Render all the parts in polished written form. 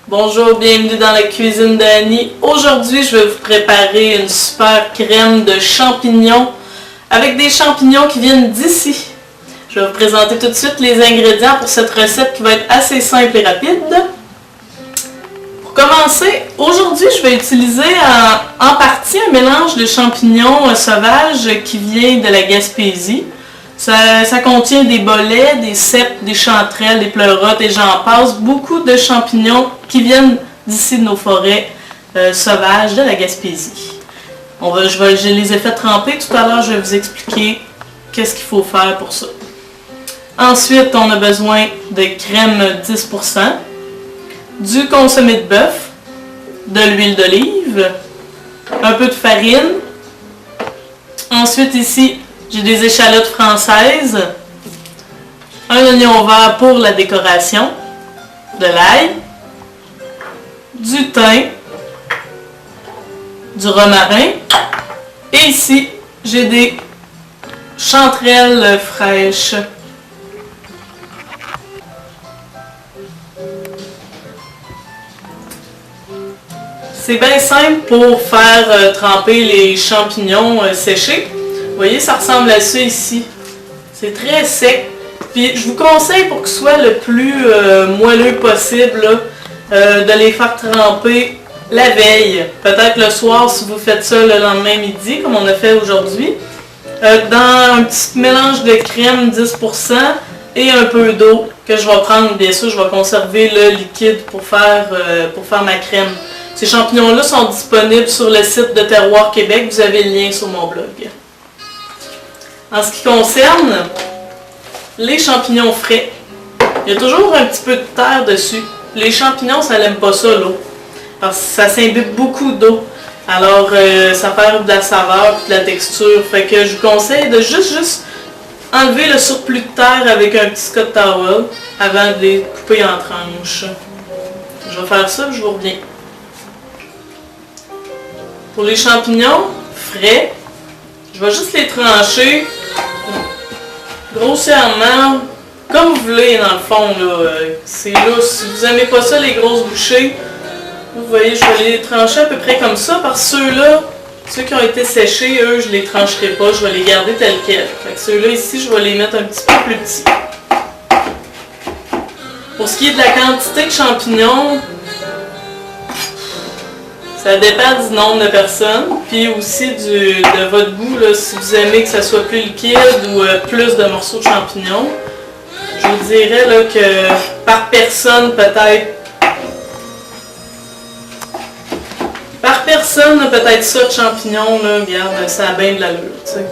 Bonjour, bienvenue dans la cuisine d'Annie. Aujourd'hui, je vais vous préparer une super crème de champignons avec des champignons qui viennent d'ici. Je vais vous présenter tout de suite les ingrédients pour cette recette qui va être assez simple et rapide. Pour commencer, aujourd'hui, je vais utiliser en partie un mélange de champignons sauvages qui vient de la Gaspésie. Ça contient des bolets, des cèpes, des chanterelles, des pleurotes et j'en passe. Beaucoup de champignons qui viennent d'ici de nos forêts sauvages de la Gaspésie. Je les ai fait tremper. Tout à l'heure, je vais vous expliquer qu'est-ce qu'il faut faire pour ça. Ensuite, on a besoin de crème 10%, du consommé de bœuf, de l'huile d'olive, un peu de farine. Ensuite, ici, j'ai des échalotes françaises, un oignon vert pour la décoration, de l'ail, du thym, du romarin, et ici, j'ai des chanterelles fraîches. C'est bien simple pour faire tremper les champignons séchés. Vous voyez, ça ressemble à ça ici. C'est très sec. Puis je vous conseille, pour que ce soit le plus moelleux possible, là, de les faire tremper la veille. Peut-être le soir si vous faites ça le lendemain midi, comme on a fait aujourd'hui. Dans un petit mélange de crème 10% et un peu d'eau que je vais prendre. Bien sûr, je vais conserver le liquide pour faire ma crème. Ces champignons-là sont disponibles sur le site de Terroir Québec. Vous avez le lien sur mon blog. En ce qui concerne les champignons frais, il y a toujours un petit peu de terre dessus. Les champignons, ça n'aime pas ça, l'eau. Parce que ça s'imbibe beaucoup d'eau. Alors, ça perd de la saveur et de la texture. Fait que je vous conseille de juste enlever le surplus de terre avec un petit Scott Towel avant de les couper en tranches. Je vais faire ça et je vous reviens. Pour les champignons frais, je vais juste les trancher grossièrement, comme vous voulez dans le fond. C'est là, si vous n'aimez pas ça, les grosses bouchées, vous voyez, je vais les trancher à peu près comme ça, parce que ceux-là, ceux qui ont été séchés, eux, je ne les trancherai pas, je vais les garder tels quels. Fait que ceux-là ici, je vais les mettre un petit peu plus petits. Pour ce qui est de la quantité de champignons, ça dépend du nombre de personnes, puis aussi de votre goût, là, si vous aimez que ça soit plus liquide ou plus de morceaux de champignons. Je vous dirais là, que par personne, peut-être ça de champignons, là, regarde, ça a bien de l'allure, tu sais.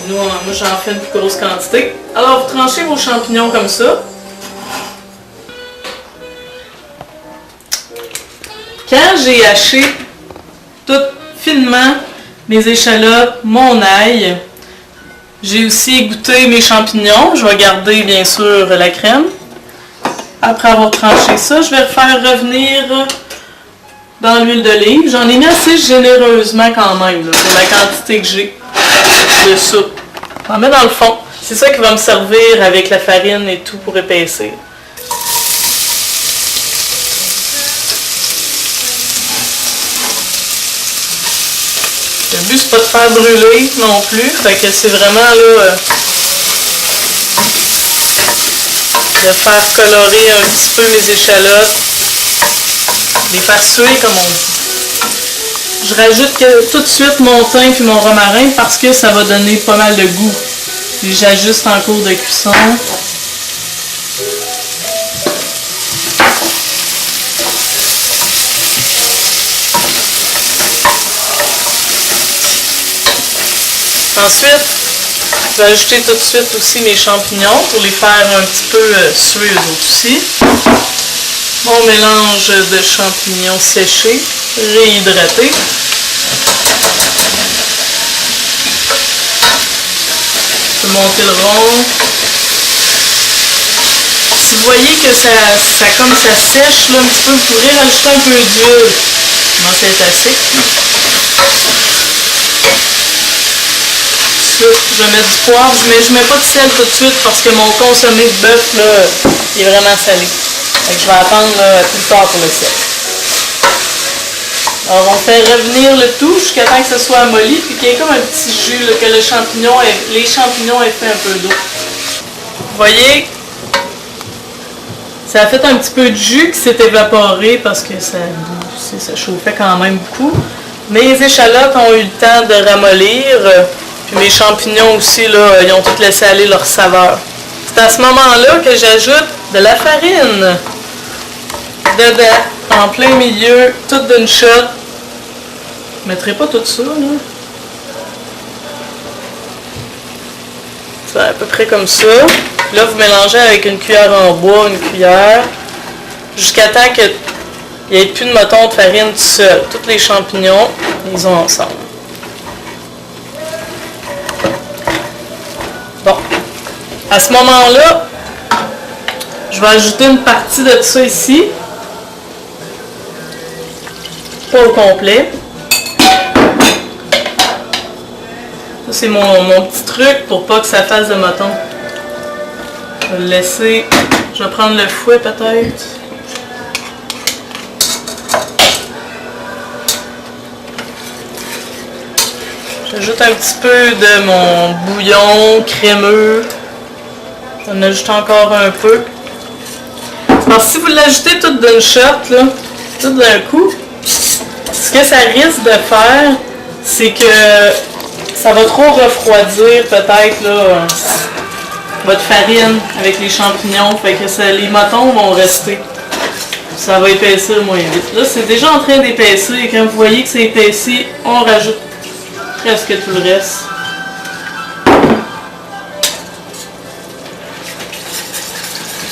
Moi, j'en fais une plus grosse quantité. Alors, vous tranchez vos champignons comme ça. Quand j'ai haché tout finement mes échalotes, mon ail, j'ai aussi égoutté mes champignons. Je vais garder bien sûr la crème. Après avoir tranché ça, je vais faire revenir dans l'huile d'olive. J'en ai mis assez généreusement quand même, là, pour la quantité que j'ai de soupe. J'en mets dans le fond. C'est ça qui va me servir avec la farine et tout pour épaissir. Le but, c'est pas de faire brûler non plus, fait que c'est vraiment là de faire colorer un petit peu mes échalotes, les faire suer comme on dit. Je rajoute tout de suite mon thym et mon romarin parce que ça va donner pas mal de goût. Puis j'ajuste en cours de cuisson. Ensuite, je vais ajouter tout de suite aussi mes champignons pour les faire un petit peu suer eux autres aussi. Mon mélange de champignons séchés, réhydratés. Je vais monter le rond. Si vous voyez que ça sèche là, un petit peu, vous pourrez rajouter un peu d'huile. Moi, c'est assez. Je vais mettre du poivre, mais je ne mets pas de sel tout de suite parce que mon consommé de bœuf là, il est vraiment salé. Donc, je vais attendre là, plus tard pour le sel. Alors on fait revenir le tout jusqu'à temps que ce soit amolli, puis qu'il y ait comme un petit jus, là, que les champignons aient fait un peu d'eau. Vous voyez, ça a fait un petit peu de jus qui s'est évaporé parce que ça chauffait quand même beaucoup. Mes échalotes ont eu le temps de ramollir, puis mes champignons aussi, là, ils ont tout laissé aller leur saveur. C'est à ce moment-là que j'ajoute de la farine dedans, en plein milieu, toute d'une shot. Je ne mettrai pas tout ça, là. C'est à peu près comme ça. Là, vous mélangez avec une cuillère en bois, une cuillère, jusqu'à temps qu'il n'y ait plus de mouton de farine tout seul. Tous les champignons, ils ont ensemble. Bon. À ce moment-là, je vais ajouter une partie de ça ici. Pas au complet. Ça, c'est mon petit truc pour pas que ça fasse de mouton. Je vais le laisser. Je vais prendre le fouet peut-être. J'ajoute un petit peu de mon bouillon crémeux. J'en ajoute encore un peu. Alors si vous l'ajoutez tout d'une shot, là, tout d'un coup, ce que ça risque de faire, c'est que ça va trop refroidir peut-être là, votre farine avec les champignons, fait que les motons vont rester. Ça va épaissir moins vite. Là, c'est déjà en train d'épaissir et quand vous voyez que c'est épaissi, on rajoute presque tout le reste.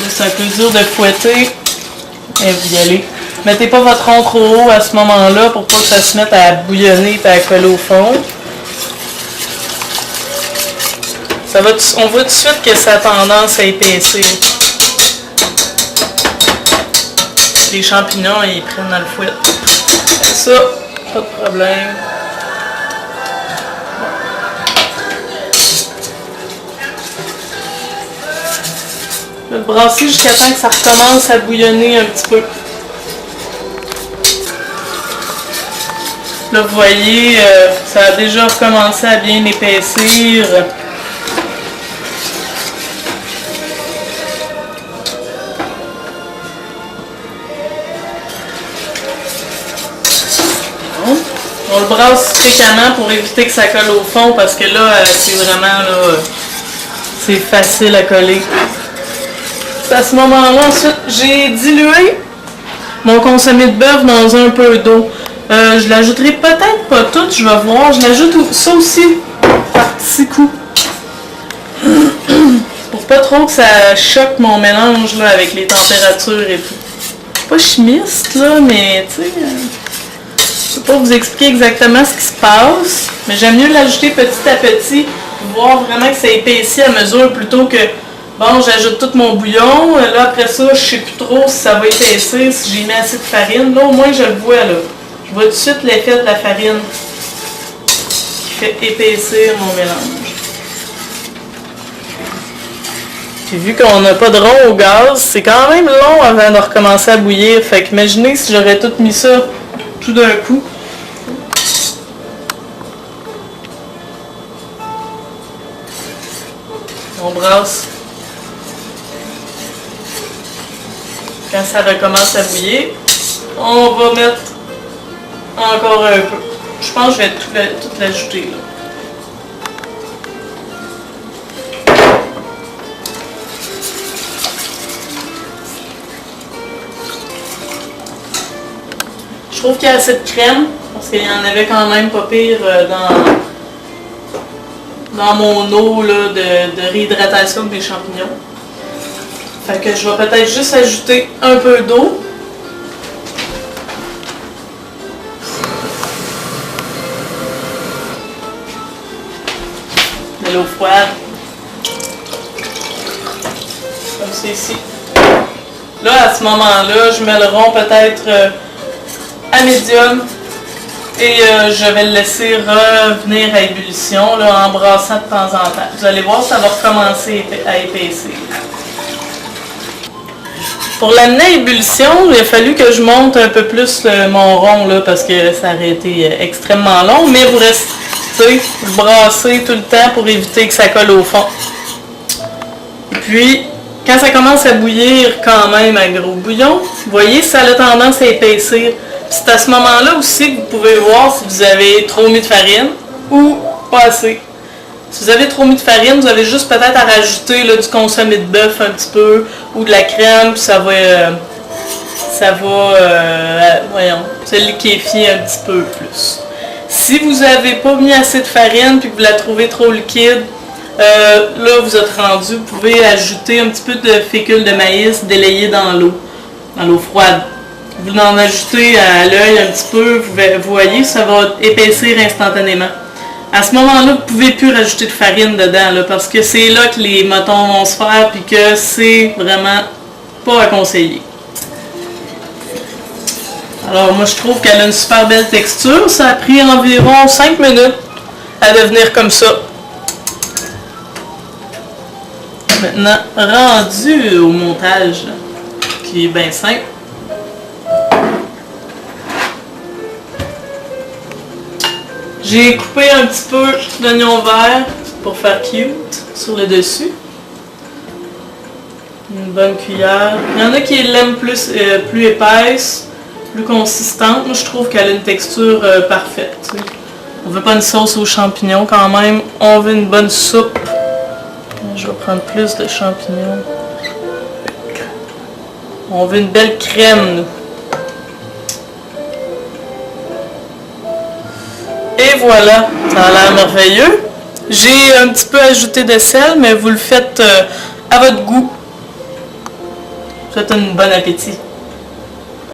Là, c'est un peu dur de fouetter et vous y allez. Mettez pas votre rond trop haut à ce moment-là pour pas que ça se mette à bouillonner et à coller au fond. On voit tout de suite que ça a tendance à épaissir. Les champignons, ils prennent dans le fouet. Ça, pas de problème. Je vais le brasser jusqu'à temps que ça recommence à bouillonner un petit peu. Là, vous voyez, ça a déjà recommencé à bien épaissir. On le brasse fréquemment pour éviter que ça colle au fond parce que là, c'est vraiment là, c'est facile à coller. À ce moment-là, ensuite, j'ai dilué mon consommé de bœuf dans un peu d'eau. Je l'ajouterai peut-être pas tout, je vais voir. Je l'ajoute ça aussi par petits coups. Pour pas trop que ça choque mon mélange là, avec les températures et tout. Je suis pas chimiste là, mais tu sais, je peux pas vous expliquer exactement ce qui se passe. Mais j'aime mieux l'ajouter petit à petit, pour voir vraiment que ça épaissit à mesure plutôt que bon, j'ajoute tout mon bouillon. Là après ça, je sais plus trop si ça va épaissir, si j'ai mis assez de farine. Là au moins je le vois là. Je vois tout de suite l'effet de la farine qui fait épaissir mon mélange. Puis vu qu'on n'a pas de rond au gaz, c'est quand même long avant de recommencer à bouillir. Fait qu'imaginez si j'aurais tout mis ça tout d'un coup. On brasse. Quand ça recommence à bouillir, on va mettre encore un peu. Je pense que je vais tout l'ajouter là. Je trouve qu'il y a assez de crème, parce qu'il y en avait quand même pas pire dans mon eau là, de réhydratation de mes champignons. Fait que je vais peut-être juste ajouter un peu d'eau. De l'eau froide. Comme c'est ici. Là, à ce moment-là, je mets le rond peut-être à médium. Et je vais le laisser revenir à ébullition là, en brassant de temps en temps. Vous allez voir, ça va recommencer à épaissir. Pour l'amener à ébullition, il a fallu que je monte un peu plus mon rond là, parce que ça aurait été extrêmement long, mais vous restez brasser tout le temps pour éviter que ça colle au fond. Et puis, quand ça commence à bouillir quand même à gros bouillon, vous voyez, ça a tendance à épaissir. C'est à ce moment-là aussi que vous pouvez voir si vous avez trop mis de farine ou pas assez. Si vous avez trop mis de farine, vous avez juste peut-être à rajouter là, du consommé de bœuf un petit peu ou de la crème, puis ça va se liquéfier un petit peu plus. Si vous n'avez pas mis assez de farine puis que vous la trouvez trop liquide, là vous êtes rendu, vous pouvez ajouter un petit peu de fécule de maïs délayé dans l'eau froide. Vous en ajoutez à l'œil un petit peu, vous voyez, ça va épaissir instantanément. À ce moment-là, vous ne pouvez plus rajouter de farine dedans, là, parce que c'est là que les motons vont se faire, puis que c'est vraiment pas à conseiller. Alors moi je trouve qu'elle a une super belle texture, ça a pris environ 5 minutes à devenir comme ça. Maintenant, rendu au montage, qui est bien simple. J'ai coupé un petit peu d'oignon vert pour faire cute sur le dessus. Une bonne cuillère. Il y en a qui l'aiment plus épaisse, plus consistante. Moi, je trouve qu'elle a une texture parfaite. Tu sais. On veut pas une sauce aux champignons quand même. On veut une bonne soupe. Je vais prendre plus de champignons. On veut une belle crème, nous. Et voilà, ça a l'air merveilleux. J'ai un petit peu ajouté de sel, mais vous le faites à votre goût. Je vous souhaite un bon appétit.